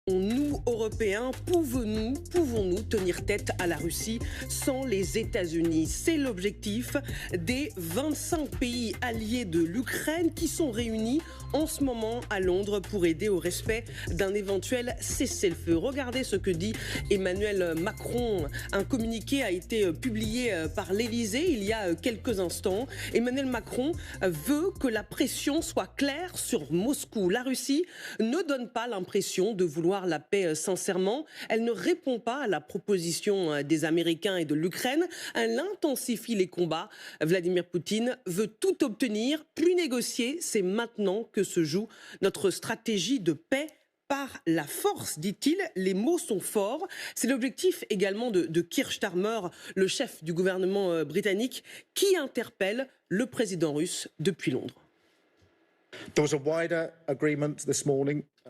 Nous, Européens, pouvons-nous tenir tête à la Russie sans les États-Unis? C'est l'objectif des 25 pays alliés de l'Ukraine qui sont réunis en ce moment à Londres pour aider au respect d'un éventuel cessez-le-feu. Regardez ce que dit Emmanuel Macron. Un communiqué a été publié par l'Élysée il y a quelques instants. Emmanuel Macron veut que la pression soit claire sur Moscou. La Russie ne donne pas l'impression de vouloir la paix sincèrement. Elle ne répond pas à la proposition des Américains et de l'Ukraine. Elle intensifie les combats. Vladimir Poutine veut tout obtenir, plus négocier. C'est maintenant que se joue notre stratégie de paix par la force, dit-il. Les mots sont forts. C'est l'objectif également de Keir Starmer, le chef du gouvernement britannique, qui interpelle le président russe depuis Londres.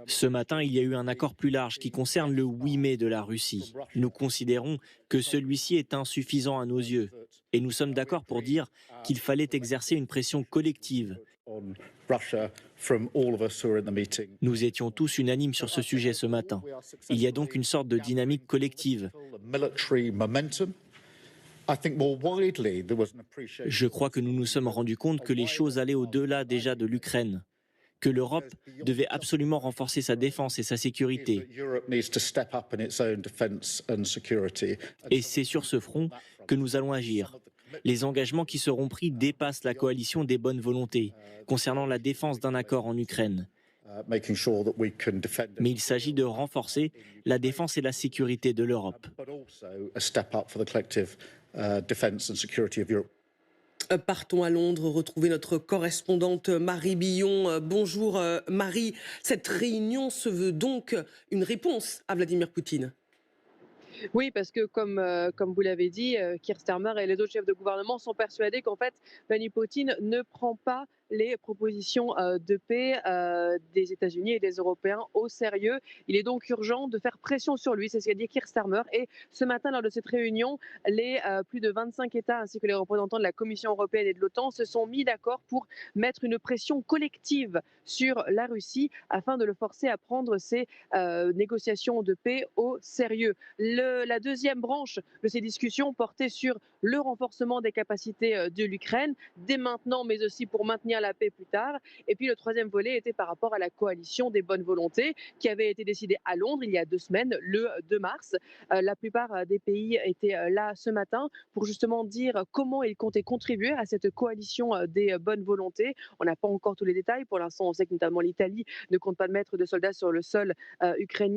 Ce matin, il y a eu un accord plus large qui concerne le oui mais de la Russie. Nous considérons que celui-ci est insuffisant à nos yeux. Et nous sommes d'accord pour dire qu'il fallait exercer une pression collective. Nous étions tous unanimes sur ce sujet ce matin. Il y a donc une sorte de dynamique collective. Je crois que nous nous sommes rendus compte que les choses allaient au-delà déjà de l'Ukraine, que l'Europe devait absolument renforcer sa défense et sa sécurité. Et c'est sur ce front que nous allons agir. Les engagements qui seront pris dépassent la coalition des bonnes volontés concernant la défense d'un accord en Ukraine. Mais il s'agit de renforcer la défense et la sécurité de l'Europe. Partons à Londres, retrouver notre correspondante Marie Billon. Bonjour Marie, cette réunion se veut donc une réponse à Vladimir Poutine. Oui, parce que comme vous l'avez dit, Keir Starmer et les autres chefs de gouvernement sont persuadés qu'en fait, Vladimir Poutine ne prend pas les propositions de paix des États-Unis et des Européens au sérieux. Il est donc urgent de faire pression sur lui, c'est ce qu'a dit Keir Starmer. Et ce matin, lors de cette réunion, les plus de 25 États ainsi que les représentants de la Commission européenne et de l'OTAN se sont mis d'accord pour mettre une pression collective sur la Russie afin de le forcer à prendre ces négociations de paix au sérieux. La deuxième branche de ces discussions portait sur le renforcement des capacités de l'Ukraine, dès maintenant, mais aussi pour maintenir la paix plus tard. Et puis le troisième volet était par rapport à la coalition des bonnes volontés qui avait été décidée à Londres il y a 2 semaines, le 2 mars. La plupart des pays étaient là ce matin pour justement dire comment ils comptaient contribuer à cette coalition des bonnes volontés. On n'a pas encore tous les détails. Pour l'instant, on sait que notamment l'Italie ne compte pas mettre de soldats sur le sol ukrainien.